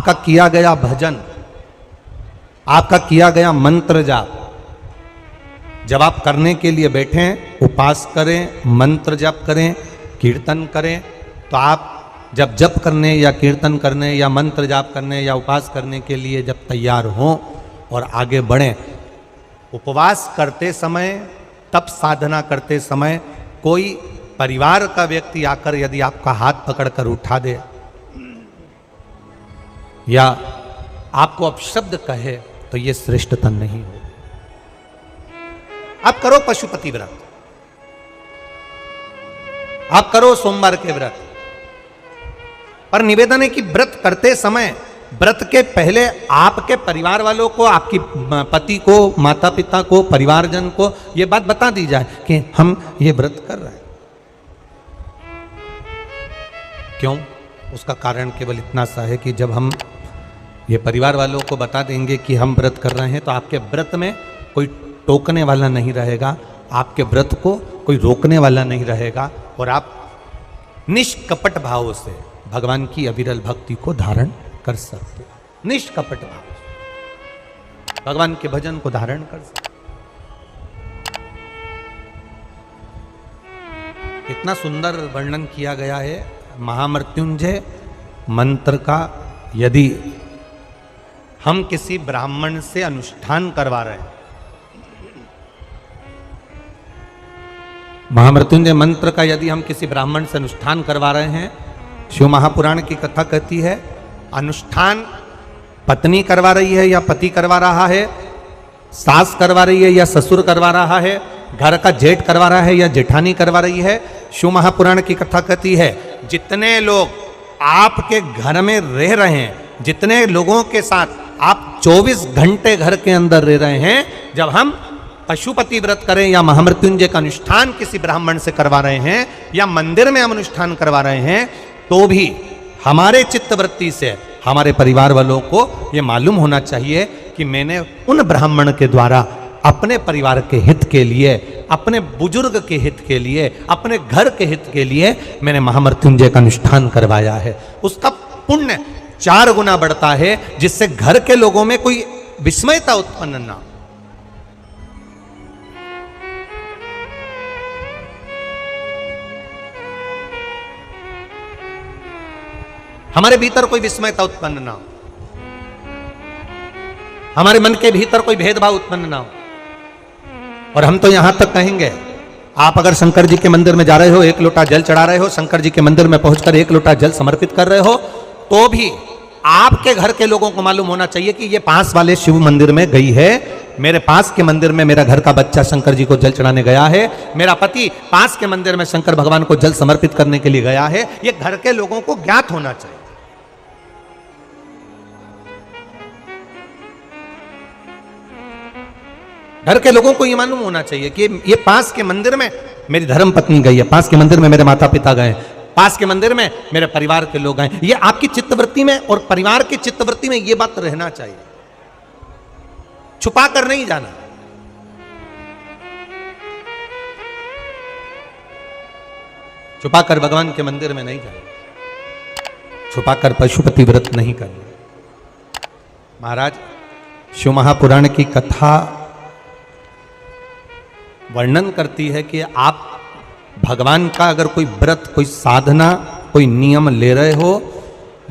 आपका किया गया भजन, आपका किया गया मंत्र जाप, जब आप करने के लिए बैठें, उपास करें, मंत्र जाप करें, कीर्तन करें, तो आप जब जप करने या कीर्तन करने या मंत्र जाप करने या उपास करने के लिए जब तैयार हों और आगे बढ़ें, उपवास करते समय, तप साधना करते समय कोई परिवार का व्यक्ति आकर यदि आपका हाथ पकड़कर उठा दे या आपको अपशब्द कहे, तो ये श्रेष्ठतन नहीं हो। आप करो पशुपति व्रत, आप करो सोमवार के व्रत, पर निवेदन है कि व्रत करते समय, व्रत के पहले आपके परिवार वालों को, आपकी पति को, माता पिता को, परिवारजन को यह बात बता दी जाए कि हम ये व्रत कर रहे हैं। क्यों? उसका कारण केवल इतना सा है कि जब हम ये परिवार वालों को बता देंगे कि हम व्रत कर रहे हैं, तो आपके व्रत में कोई टोकने वाला नहीं रहेगा, आपके व्रत को कोई रोकने वाला नहीं रहेगा, और आप निष्कपट भाव से भगवान की अविरल भक्ति को धारण कर सकते हो। निष्कपट भाव से भगवान के भजन को धारण कर सकते। इतना सुंदर वर्णन किया गया है महामृत्युंजय मंत्र का। यदि हम किसी ब्राह्मण से अनुष्ठान करवा रहे हैं, महामृत्युंजय मंत्र का यदि हम किसी ब्राह्मण से अनुष्ठान करवा रहे हैं, शिव महापुराण की कथा कहती है, अनुष्ठान पत्नी करवा रही है या पति करवा रहा है, सास करवा रही है या ससुर करवा रहा है, घर का जेठ करवा रहा है या जेठानी करवा रही है, शिव महापुराण की कथा कहती है, जितने लोग आपके घर में रह रहे हैं, जितने लोगों के साथ आप 24 घंटे घर के अंदर रह रहे हैं, जब हम पशुपति व्रत करें या महामृत्युंजय का अनुष्ठान किसी ब्राह्मण से करवा रहे हैं या मंदिर में हम अनुष्ठान करवा रहे हैं, तो भी हमारे चित्तवृत्ति से हमारे परिवार वालों को ये मालूम होना चाहिए कि मैंने उन ब्राह्मण के द्वारा अपने परिवार के हित के लिए, अपने बुजुर्ग के हित के लिए, अपने घर के हित के लिए मैंने महामृत्युंजय का अनुष्ठान करवाया है। उसका पुण्य 4 गुना बढ़ता है, जिससे घर के लोगों में कोई विस्मयता उत्पन्न ना हो। हमारे भीतर कोई विस्मयता उत्पन्न ना हो, हमारे मन के भीतर कोई भेदभाव उत्पन्न ना हो। और हम तो यहां तक कहेंगे, आप अगर शंकर जी के मंदिर में जा रहे हो, 1 लोटा जल चढ़ा रहे हो, शंकर जी के मंदिर में पहुंचकर 1 लोटा जल समर्पित कर रहे हो, तो भी आपके घर के लोगों को मालूम होना चाहिए कि ये पास वाले शिव मंदिर में गई है, मेरे पास के मंदिर में मेरा घर का बच्चा शंकर जी को जल चढ़ाने गया है, मेरा पति पास के मंदिर में शंकर भगवान को जल समर्पित करने के लिए गया है। ये घर के लोगों को ज्ञात होना चाहिए। घर के लोगों को यह मालूम होना चाहिए कि ये पास के मंदिर में मेरी धर्म पत्नी गई है, पास के मंदिर में मेरे माता पिता गए, पास के मंदिर में मेरे परिवार के लोग गए। ये आपकी चित्तवृत्ति में और परिवार की चित्तवृत्ति में ये बात रहना चाहिए, छुपा कर नहीं जाना। छुपा कर भगवान के मंदिर में नहीं जाना, छुपा कर पशुपति व्रत नहीं करना। महाराज, शिव महापुराण की कथा वर्णन करती है कि आप भगवान का अगर कोई व्रत, कोई साधना, कोई नियम ले रहे हो,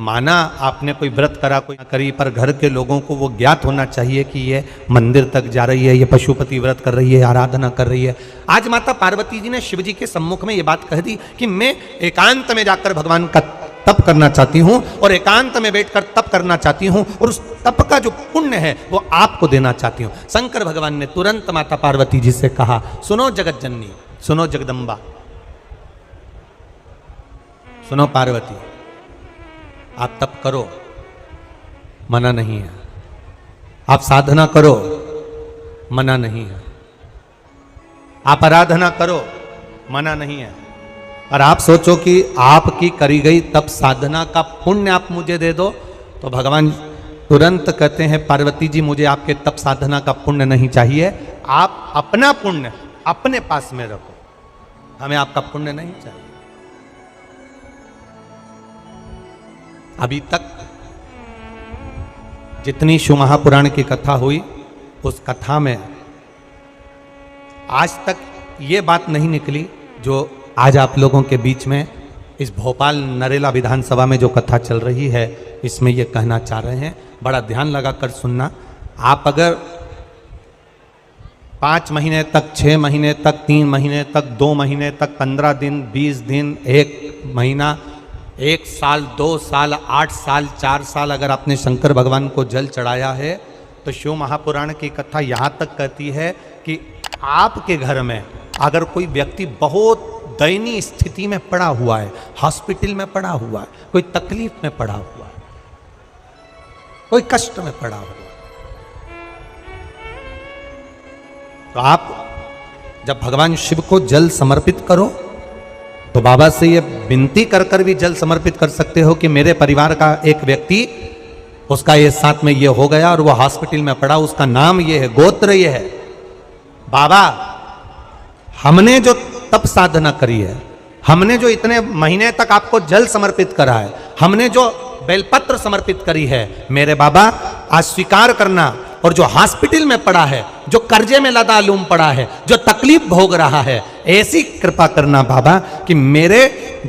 माना आपने कोई व्रत करा, कोई करी, पर घर के लोगों को वो ज्ञात होना चाहिए कि ये मंदिर तक जा रही है, ये पशुपति व्रत कर रही है, आराधना कर रही है। आज माता पार्वती जी ने शिव जी के सम्मुख में ये बात कह दी कि मैं एकांत में जाकर भगवान का तप करना चाहती हूँ और एकांत में बैठकर तप करना चाहती हूँ, और उस तप का जो पुण्य है वो आपको देना चाहती हूँ। शंकर भगवान ने तुरंत माता पार्वती जी से कहा, सुनो जगत जननी, सुनो जगदम्बा, सुनो पार्वती, आप तप करो, मना नहीं है, आप साधना करो, मना नहीं है, आप आराधना करो, मना नहीं है। और आप सोचो कि आपकी करी गई तप साधना का पुण्य आप मुझे दे दो, तो भगवान तुरंत कहते हैं, पार्वती जी मुझे आपके तप साधना का पुण्य नहीं चाहिए, आप अपना पुण्य अपने पास में रखो, हमें आपका पुण्य नहीं चाहिए। जितनी शिव महापुराण की कथा हुई, उस कथा में आज तक ये बात नहीं निकली जो आज आप लोगों के बीच में इस भोपाल नरेला विधानसभा में जो कथा चल रही है, इसमें ये कहना चाह रहे हैं। बड़ा ध्यान लगाकर सुनना। आप अगर 5 महीने तक, 6 महीने तक, 3 महीने तक, 2 महीने तक, 15 दिन, 20 दिन, 1 महीना, 1 साल, 2 साल, 8 साल, 4 साल अगर आपने शंकर भगवान को जल चढ़ाया है, तो शिव महापुराण की कथा यहाँ तक कहती है कि आपके घर में अगर कोई व्यक्ति बहुत दयनीय स्थिति में पड़ा हुआ है, हॉस्पिटल में पड़ा हुआ है, कोई तकलीफ में पड़ा हुआ है, कोई कष्ट में पड़ा हुआ है, तो आप जब भगवान शिव को जल समर्पित करो तो बाबा से ये विनती कर कर भी जल समर्पित कर सकते हो कि मेरे परिवार का एक व्यक्ति, उसका ये साथ में ये हो गया और वो हॉस्पिटल में पड़ा, उसका नाम ये है, गोत्र ये है। बाबा, हमने जो तप साधना करी है, हमने जो इतने महीने तक आपको जल समर्पित करा है, हमने जो बेलपत्र समर्पित करी है, मेरे बाबा आज स्वीकार करना। और जो हॉस्पिटल में पड़ा है, जो कर्जे में लदालूम पड़ा है, जो तकलीफ भोग रहा है, ऐसी कृपा करना बाबा कि मेरे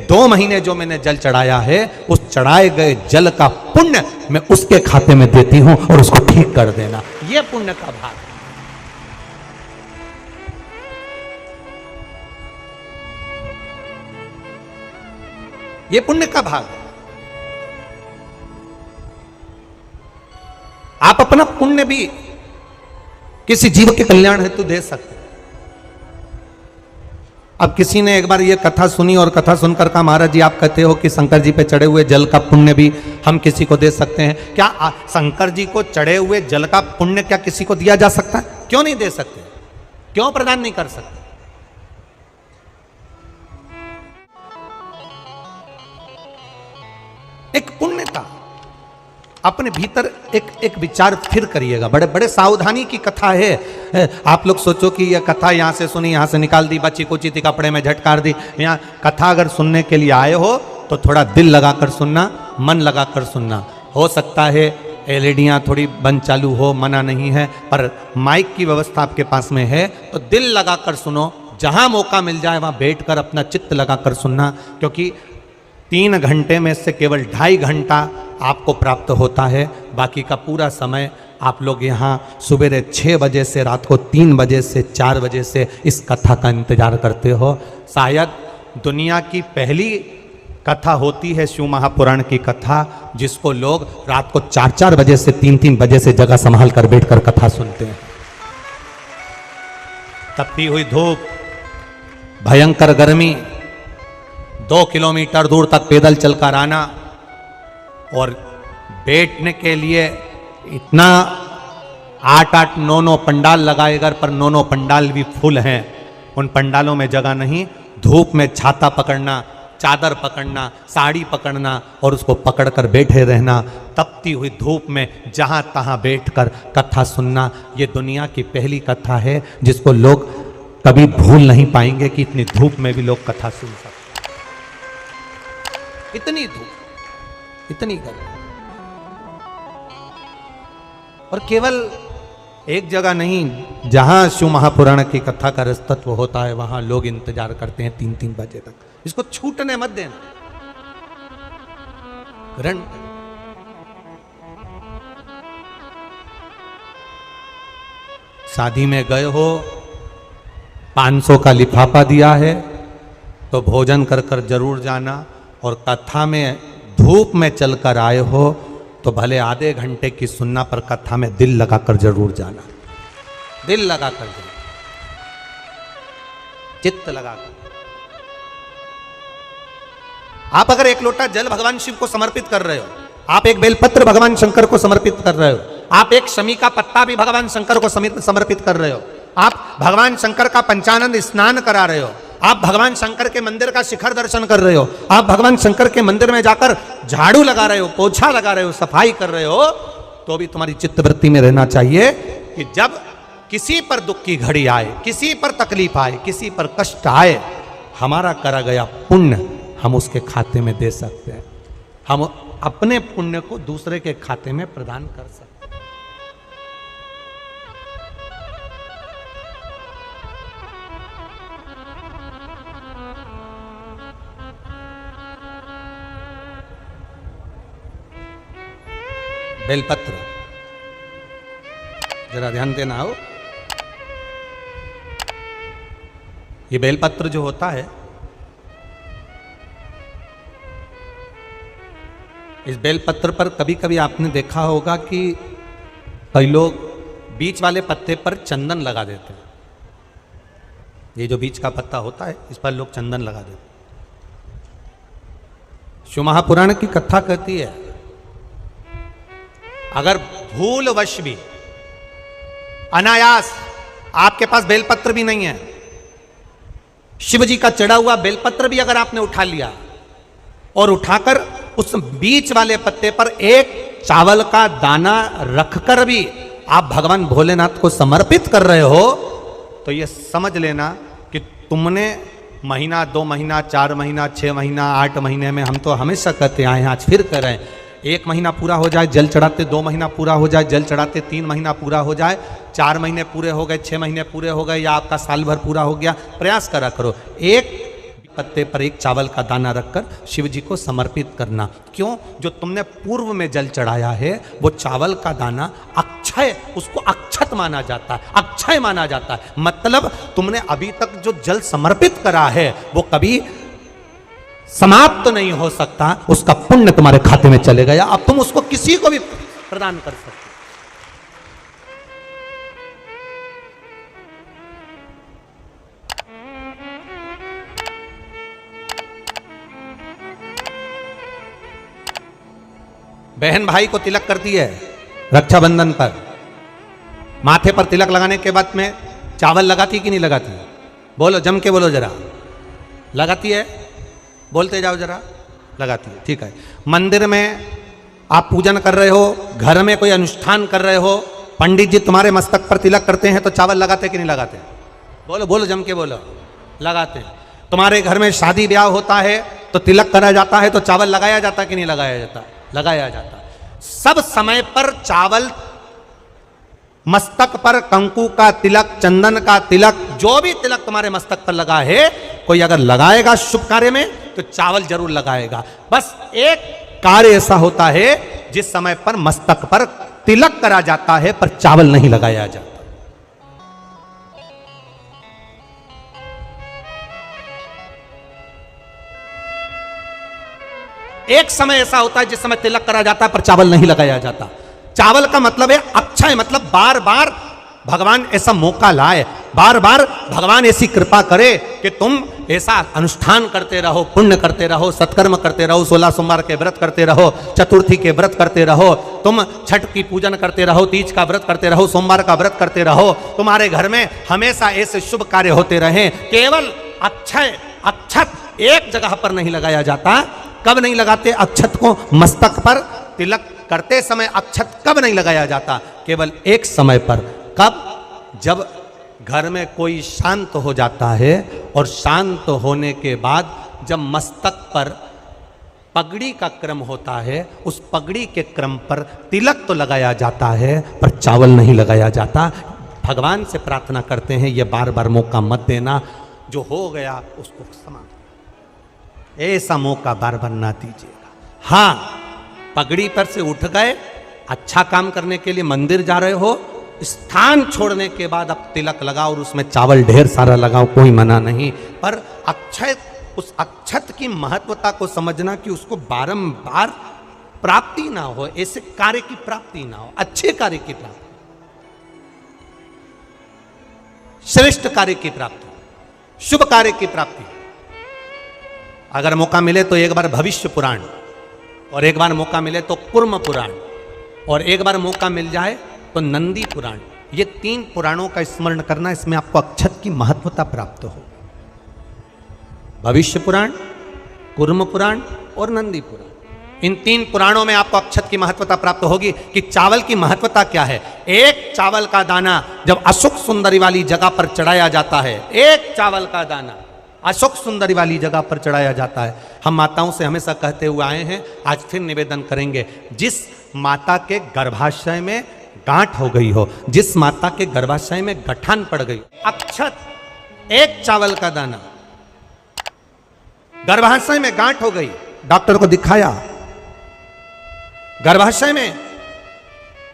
2 महीने जो मैंने जल चढ़ाया है, उस चढ़ाए गए जल का पुण्य मैं उसके खाते में देती हूं और उसको ठीक कर देना। यह पुण्य का भाग है। ये पुण्य का भाग है। आप अपना पुण्य भी किसी जीव के कल्याण हेतु दे सकते हैं। अब किसी ने एक बार ये कथा सुनी और कथा सुनकर कहा, महाराज जी आप कहते हो कि शंकर जी पे चढ़े हुए जल का पुण्य भी हम किसी को दे सकते हैं क्या? शंकर जी को चढ़े हुए जल का पुण्य क्या किसी को दिया जा सकता है? क्यों नहीं दे सकते? क्यों प्रदान नहीं कर सकते? एक पुण्य का अपने भीतर एक विचार फिर करिएगा। बड़े बड़े सावधानी की कथा है। आप लोग सोचो कि यह कथा यहाँ से सुनी, यहाँ से निकाल दी, बच्ची कुची थी कपड़े में झटकार दी। यहाँ कथा अगर सुनने के लिए आए हो तो थोड़ा दिल लगाकर सुनना, मन लगाकर सुनना। हो सकता है एलईडियाँ थोड़ी बंद चालू हो, मना नहीं है, पर माइक की व्यवस्था आपके पास में है तो दिल लगाकर सुनो। जहाँ मौका मिल जाए वहाँ बैठकर अपना चित्त लगाकर सुनना, क्योंकि 3 घंटे में से केवल 2.5 घंटा आपको प्राप्त होता है। बाकी का पूरा समय आप लोग यहाँ सुबह 6 बजे से रात को 3 बजे से 4 बजे से इस कथा का इंतजार करते हो। शायद दुनिया की पहली कथा होती है शिव महापुराण की कथा, जिसको लोग रात को 4-4 बजे से 3-3 बजे से जगह संभाल कर बैठकर कथा सुनते हैं। तपती हुई धूप, भयंकर गर्मी, 2 किलोमीटर दूर तक पैदल चलकर आना और बैठने के लिए इतना 8-8, 9-9 पंडाल लगाए घर पर, 9-9 पंडाल भी फुल हैं। उन पंडालों में जगह नहीं। धूप में छाता पकड़ना, चादर पकड़ना, साड़ी पकड़ना और उसको पकड़कर बैठे रहना। तपती हुई धूप में जहाँ तहाँ बैठकर कथा सुनना, ये दुनिया की पहली कथा है जिसको लोग कभी भूल नहीं पाएंगे कि इतनी धूप में भी लोग कथा सुन सकते। इतनी धूप, इतनी गर्मी, और केवल एक जगह नहीं, जहां शिव महापुराण की कथा का रसतत्व होता है वहां लोग इंतजार करते हैं 3-3 बजे तक। इसको छूटने मत देना। ग्रहण शादी में गए हो, 500 का लिफाफा दिया है तो भोजन कर कर जरूर जाना। और कथा में धूप में चलकर आए हो तो भले आधे घंटे की सुनना, पर कथा में दिल लगाकर जरूर जाना। दिल लगाकर जाना, चित्त लगाकर। आप अगर 1 लोटा जल भगवान शिव को समर्पित कर रहे हो, आप एक बेलपत्र भगवान शंकर को समर्पित कर रहे हो, आप एक शमी का पत्ता भी भगवान शंकर को समर्पित कर रहे हो, आप भगवान शंकर का पंचानंद स्नान करा रहे हो, आप भगवान शंकर के मंदिर का शिखर दर्शन कर रहे हो, आप भगवान शंकर के मंदिर में जाकर झाड़ू लगा रहे हो, पोछा लगा रहे हो, सफाई कर रहे हो, तो भी तुम्हारी चित्तवृत्ति में रहना चाहिए कि जब किसी पर दुख की घड़ी आए, किसी पर तकलीफ आए, किसी पर कष्ट आए, हमारा करा गया पुण्य हम उसके खाते में दे सकते हैं। हम अपने पुण्य को दूसरे के खाते में प्रदान कर सकते हैं। बेलपत्र, जरा ध्यान देना हो। ये बेलपत्र जो होता है, इस बेलपत्र पर कभी कभी आपने देखा होगा कि कई लोग बीच वाले पत्ते पर चंदन लगा देते हैं। ये जो बीच का पत्ता होता है, इस पर लोग चंदन लगा देते हैं। शिव महापुराण की कथा कहती है, अगर भूलवश भी अनायास आपके पास बेलपत्र भी नहीं है, शिव जी का चढ़ा हुआ बेलपत्र भी अगर आपने उठा लिया और उठाकर उस बीच वाले पत्ते पर एक चावल का दाना रखकर भी आप भगवान भोलेनाथ को समर्पित कर रहे हो, तो ये समझ लेना कि तुमने महीना, 2 महीना, 4 महीना, 6 महीना, 8 महीने में, हम तो हमेशा कहते आए हैं, आज फिर कह रहे हैं, 1 महीना पूरा हो जाए जल चढ़ाते, 2 महीना पूरा हो जाए जल चढ़ाते, 3 महीना पूरा हो जाए, 4 महीने पूरे हो गए, 6 महीने पूरे हो गए, या आपका साल भर पूरा हो गया, प्रयास करा करो एक पत्ते पर एक चावल का दाना रखकर शिव जी को समर्पित करना। क्यों? जो तुमने पूर्व में जल चढ़ाया है, वो चावल का दाना अक्षय, उसको अक्षत माना जाता है, अक्षय माना जाता है। मतलब तुमने अभी तक जो जल समर्पित करा है वो कभी समाप्त तो नहीं हो सकता, उसका पुण्य तुम्हारे खाते में चले गया, अब तुम उसको किसी को भी प्रदान कर सकते। बहन भाई को तिलक करती है रक्षाबंधन पर, माथे पर तिलक लगाने के बाद में चावल लगाती कि नहीं लगाती? बोलो, जम के बोलो जरा। लगाती है? बोलते जाओ जरा। लगाती है, ठीक है। मंदिर में आप पूजन कर रहे हो, घर में कोई अनुष्ठान कर रहे हो, पंडित जी तुम्हारे मस्तक पर तिलक करते हैं तो चावल लगाते कि नहीं लगाते? बोलो बोलो, जम के बोलो। लगाते हैं। तुम्हारे घर में शादी ब्याह होता है तो तिलक करा जाता है तो चावल लगाया जाता कि नहीं लगाया जाता? लगाया जाता। सब समय पर चावल, मस्तक पर कंकु का तिलक, चंदन का तिलक, जो भी तिलक तुम्हारे मस्तक पर लगा है, कोई अगर लगाएगा शुभ कार्य में तो चावल जरूर लगाएगा। बस एक कार्य ऐसा होता है जिस समय पर मस्तक पर तिलक करा जाता है पर चावल नहीं लगाया जाता। एक समय ऐसा होता है जिस समय तिलक करा जाता है पर चावल नहीं लगाया जाता। चावल का मतलब है अक्षय, मतलब बार बार भगवान ऐसा मौका लाए, बार बार भगवान ऐसी कृपा करे कि तुम ऐसा अनुष्ठान करते रहो, पुण्य करते रहो, सत्कर्म करते रहो, 16 सोमवार के व्रत करते रहो, चतुर्थी के व्रत करते रहो, तुम छठ की पूजन करते रहो, तीज का व्रत करते रहो, सोमवार का व्रत करते रहो, तुम्हारे घर में हमेशा ऐसे शुभ कार्य होते रहे। केवल अक्षय, अक्षत एक जगह पर नहीं लगाया जाता। कब नहीं लगाते अक्षत को? मस्तक पर तिलक करते समय अक्षत कब नहीं लगाया जाता? केवल एक समय पर। कब? जब घर में कोई शांत हो जाता है और शांत होने के बाद जब मस्तक पर पगड़ी का क्रम होता है, उस पगड़ी के क्रम पर तिलक तो लगाया जाता है पर चावल नहीं लगाया जाता। भगवान से प्रार्थना करते हैं ये बार बार मौका मत देना, जो हो गया उसको समाप्त, ऐसा मौका बार बार ना दीजिएगा। हाँ, पगड़ी पर से उठ गए, अच्छा काम करने के लिए मंदिर जा रहे हो, स्थान छोड़ने के बाद अब तिलक लगाओ और उसमें चावल ढेर सारा लगाओ, कोई मना नहीं। पर अक्षय, उस अक्षत की महत्वता को समझना कि उसको बारंबार प्राप्ति ना हो, ऐसे कार्य की प्राप्ति ना हो, अच्छे कार्य की प्राप्ति, श्रेष्ठ कार्य की प्राप्ति, शुभ कार्य की प्राप्ति। अगर मौका मिले तो एक बार भविष्य पुराण, और एक बार मौका मिले तो कुर्म पुराण, और एक बार मौका मिल जाए तो नंदी पुराण, ये 3 पुराणों का स्मरण करना, इसमें आपको अक्षत की महत्वता प्राप्त हो। भविष्य पुराण, कुर्म पुराण और नंदी पुराण, इन 3 पुराणों में आपको अक्षत की महत्वता प्राप्त होगी कि चावल की महत्वता क्या है। एक चावल का दाना जब अशोक सुंदरी वाली जगह पर चढ़ाया जाता है, एक चावल का दाना अशोक सुंदरी वाली जगह पर चढ़ाया जाता है। हम माताओं से हमेशा कहते हुए आए हैं, आज फिर निवेदन करेंगे, जिस माता के गर्भाशय में गांठ हो गई हो, जिस माता के गर्भाशय में गठान पड़ गई, अक्षत, एक चावल का दाना, गर्भाशय में गांठ हो गई, डॉक्टर को दिखाया, गर्भाशय में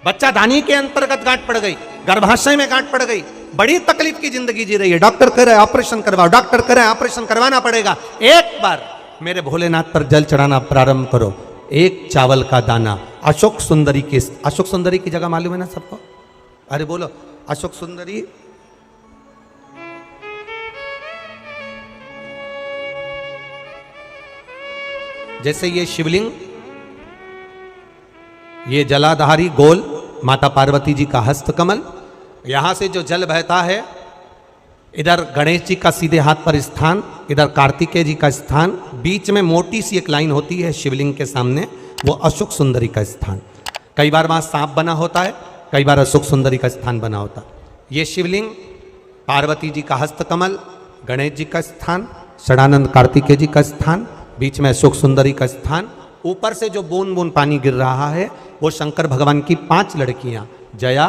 बच्चा दानी के अंतर्गत गांठ पड़ गई, गर्भाशय में गांठ पड़ गई, बड़ी तकलीफ की जिंदगी जी रही है, डॉक्टर कह रहे ऑपरेशन करवाओ, डॉक्टर कह रहे ऑपरेशन करवाना पड़ेगा। एक बार मेरे भोलेनाथ पर जल चढ़ाना प्रारंभ करो, एक चावल का दाना। अशोक सुंदरी की, अशोक सुंदरी की जगह मालूम है ना सबको? अरे बोलो, अशोक सुंदरी जैसे ये शिवलिंग, ये जलाधारी गोल माता पार्वती जी का हस्त कमल, यहां से जो जल बहता है, इधर गणेश जी का सीधे हाथ पर स्थान, इधर कार्तिकेय जी का स्थान, बीच में मोटी सी एक लाइन होती है शिवलिंग के सामने, वो अशोक सुंदरी का स्थान। कई बार वहां सांप बना होता है, कई बार अशोक सुंदरी का स्थान बना होता है। ये शिवलिंग, पार्वती जी का हस्त कमल, गणेश जी का स्थान, षडानंद कार्तिकेय जी का स्थान, बीच में अशोक सुंदरी का स्थान। ऊपर से जो बूंद बूंद पानी गिर रहा है वो शंकर भगवान की 5 लड़कियां, जया,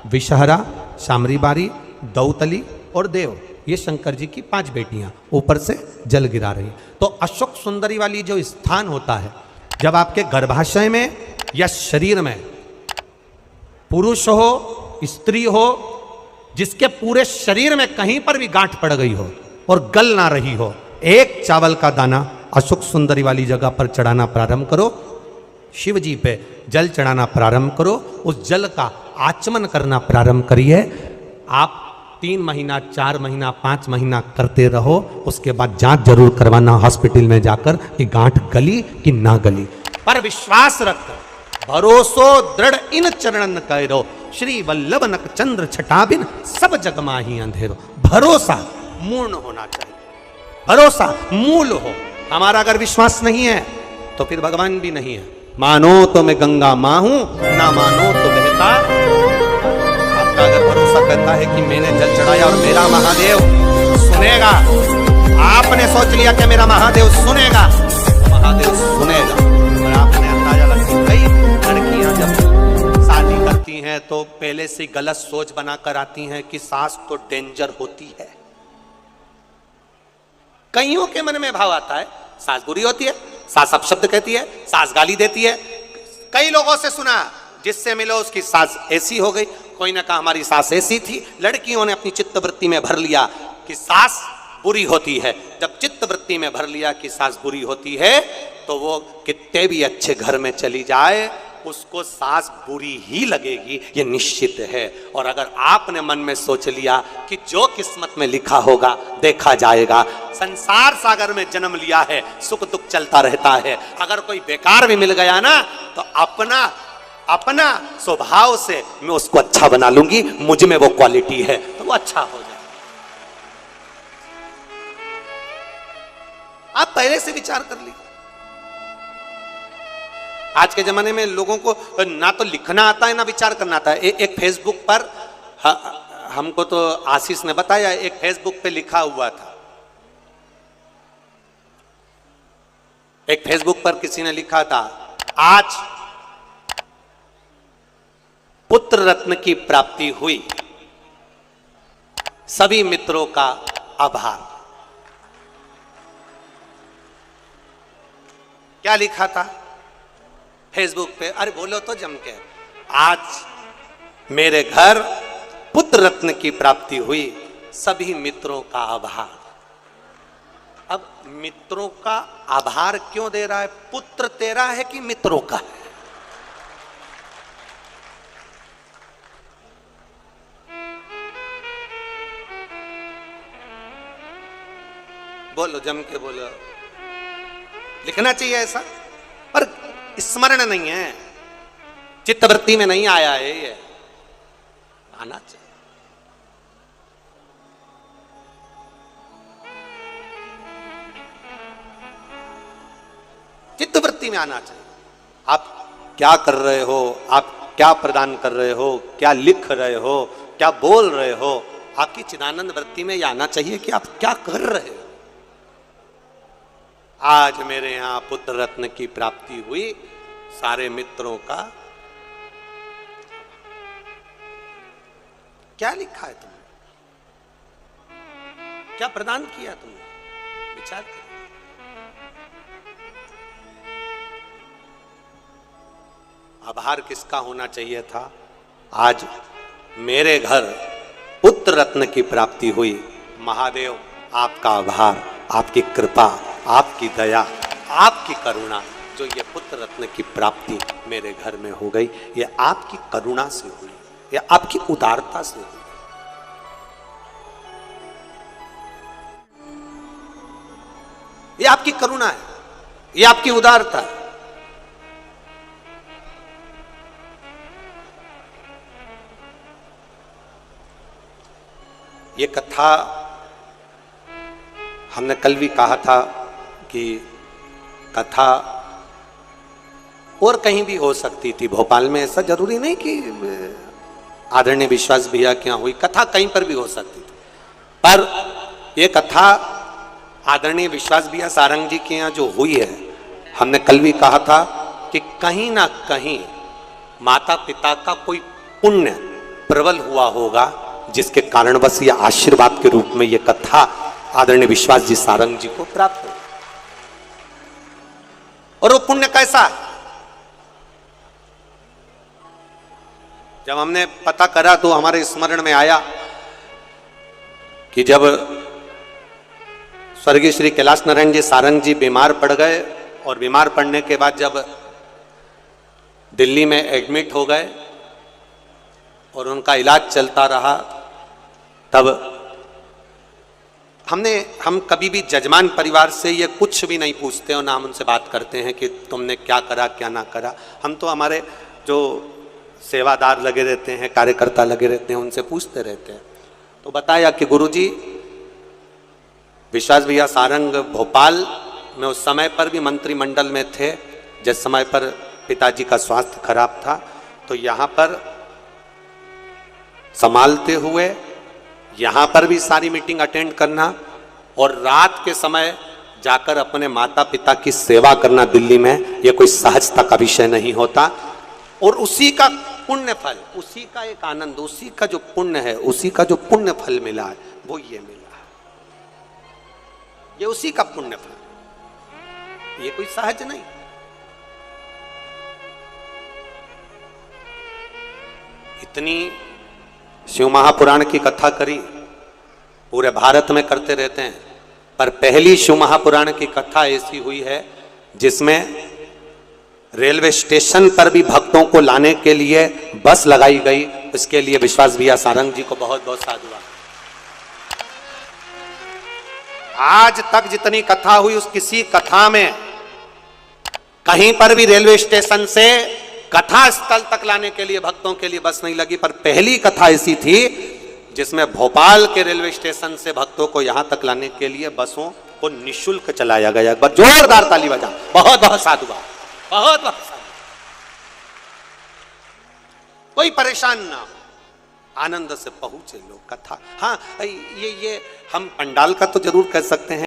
विषहरा, शामरीबारी, दौतली और देव, ये शंकर जी की 5 बेटियां ऊपर से जल गिरा रही। तो अशोक सुंदरी वाली जो स्थान होता है, जब आपके गर्भाशय में या शरीर में पुरुष हो, स्त्री हो, जिसके पूरे शरीर में कहीं पर भी गांठ पड़ गई हो और गल ना रही हो, एक चावल का दाना अशोक सुंदरी वाली जगह पर चढ़ाना प्रारंभ करो, शिव जी पे जल चढ़ाना प्रारंभ करो, उस जल का आचमन करना प्रारंभ करिए। आप 3 महीना, 4 महीना, 5 महीना करते रहो, उसके बाद जांच जरूर करवाना हॉस्पिटल में जाकर कि गांठ गली कि ना गली। पर विश्वास रख, भरोसो दृढ़ इन चरणन करो, श्री वल्लभ नक चंद्र छटाबिन सब जग माही अंधेरो। भरोसा मूर्ण होना चाहिए, भरोसा मूल हो। हमारा अगर विश्वास नहीं है तो फिर भगवान भी नहीं है। मानो तो मैं गंगा मां हूं, ना मानो तो बहता। आपका अगर भरोसा कहता है कि मैंने जल चढ़ाया और मेरा महादेव सुनेगा, आपने सोच लिया कि मेरा महादेव सुनेगा, तो महादेव सुनेगा। और आपने अंदाजा लगा, कई लड़कियां जब शादी करती हैं तो पहले से गलत सोच बनाकर आती हैं कि सास तो डेंजर होती है। कईयों के मन में भाव आता है सास बुरी होती है, सास अपशब्द कहती है, सास गाली देती है। कई लोगों से सुना, जिससे मिलो उसकी सास ऐसी हो गई, कोई ने कहा हमारी सास ऐसी थी। लड़कियों ने अपनी चित्तवृत्ति में भर लिया कि सास बुरी होती है। जब चित्तवृत्ति में भर लिया कि सास बुरी होती है, तो वो कितने भी अच्छे घर में चली जाए, उसको सास बुरी ही लगेगी, ये निश्चित है। और अगर आपने मन में सोच लिया कि जो किस्मत में लिखा होगा देखा जाएगा, संसार सागर में जन्म लिया है, सुख दुख चलता रहता है। अगर कोई बेकार भी मिल गया ना, तो अपना स्वभाव से मैं उसको अच्छा बना लूंगी, मुझ में वो क्वालिटी है, तो वो अच्छा हो जाए। आप पहले से विचार कर लीजिए। आज के जमाने में लोगों को ना तो लिखना आता है ना विचार करना आता है। एक फेसबुक पर हमको तो आशीष ने बताया, एक फेसबुक पे लिखा हुआ था, एक फेसबुक पर किसी ने लिखा था, आज पुत्र रत्न की प्राप्ति हुई, सभी मित्रों का आभार। क्या लिखा था फेसबुक पे? अरे बोलो तो जम के, आज मेरे घर पुत्र रत्न की प्राप्ति हुई, सभी मित्रों का आभार। अब मित्रों का आभार क्यों दे रहा है? पुत्र तेरा है कि मित्रों का है? बोलो, जम के बोलो। लिखना चाहिए ऐसा, पर स्मरण नहीं है, चित्तवृत्ति में नहीं आया है, ये आना चाहिए। चित्तवृत्ति में आना चाहिए। आप क्या कर रहे हो, आप क्या प्रदान कर रहे हो, क्या लिख रहे हो, क्या बोल रहे हो, आपकी चिदानंद वृत्ति में यह आना चाहिए कि आप क्या कर रहे हो। आज मेरे यहां पुत्र रत्न की प्राप्ति हुई, सारे मित्रों का। क्या लिखा है तुमने, क्या प्रदान किया तुमने, विचार करो। आभार किसका होना चाहिए था? आज मेरे घर पुत्र रत्न की प्राप्ति हुई। महादेव आपका आभार, आपकी कृपा, आपकी दया, आपकी करुणा, जो ये पुत्र रत्न की प्राप्ति मेरे घर में हो गई, ये आपकी करुणा से हुई, ये आपकी उदारता से हुई। ये आपकी करुणा है, ये आपकी उदारता है। ये कथा हमने कल भी कहा था कि कथा और कहीं भी हो सकती थी भोपाल में, ऐसा जरूरी नहीं कि आदरणीय विश्वास भैया के यहाँ हुई, कथा कहीं पर भी हो सकती थी। पर ये कथा आदरणीय विश्वास भैया सारंग जी के यहाँ जो हुई है, हमने कल भी कहा था कि कहीं ना कहीं माता पिता का कोई पुण्य प्रबल हुआ होगा, जिसके कारणवश ये आशीर्वाद के रूप में ये कथा आदरणीय विश्वास जी सारंग जी को प्राप्त हो। और वो पुण्य कैसा? जब हमने पता करा तो हमारे स्मरण में आया कि जब स्वर्गीय श्री कैलाश नारायण जी सारंग जी बीमार पड़ गए, और बीमार पड़ने के बाद जब दिल्ली में एडमिट हो गए और उनका इलाज चलता रहा, तब हम कभी भी जजमान परिवार से ये कुछ भी नहीं पूछते और ना हम उनसे बात करते हैं कि तुमने क्या करा क्या ना करा। हम तो हमारे जो सेवादार लगे रहते हैं, कार्यकर्ता लगे रहते हैं, उनसे पूछते रहते हैं। तो बताया कि गुरुजी विश्वास भैया सारंग भोपाल में उस समय पर भी मंत्रिमंडल में थे, जिस समय पर पिताजी का स्वास्थ्य खराब था, तो यहाँ पर संभालते हुए यहाँ पर भी सारी मीटिंग अटेंड करना और रात के समय जाकर अपने माता पिता की सेवा करना दिल्ली में, ये कोई सहजता का विषय नहीं होता। और उसी का पुण्य फल, उसी का एक आनंद, उसी का जो पुण्य है, उसी का जो पुण्य फल मिला है, वो ये मिला है, ये उसी का पुण्य फल, ये कोई सहज नहीं। इतनी शिव महापुराण की कथा करी, पूरे भारत में करते रहते हैं, पर पहली शिव महापुराण की कथा ऐसी हुई है जिसमें रेलवे स्टेशन पर भी भक्तों को लाने के लिए बस लगाई गई। इसके लिए विश्वास भैया सारंग जी को बहुत बहुत साधुवाद। आज तक जितनी कथा हुई, उस किसी कथा में कहीं पर भी रेलवे स्टेशन से कथा स्थल तक लाने के लिए भक्तों के लिए बस नहीं लगी, पर पहली कथा ऐसी थी जिसमें भोपाल के रेलवे स्टेशन से भक्तों को यहां तक लाने के लिए बसों को निःशुल्क चलाया गया। एक बार जोरदार ताली बजा, बहुत बहुत साधुवाद, बहुत बहुत साधुवाद। कोई परेशान ना हो, आनंद से पहुंचे लोग कथा। हाँ, ये हम पंडाल का तो जरूर कह सकते हैं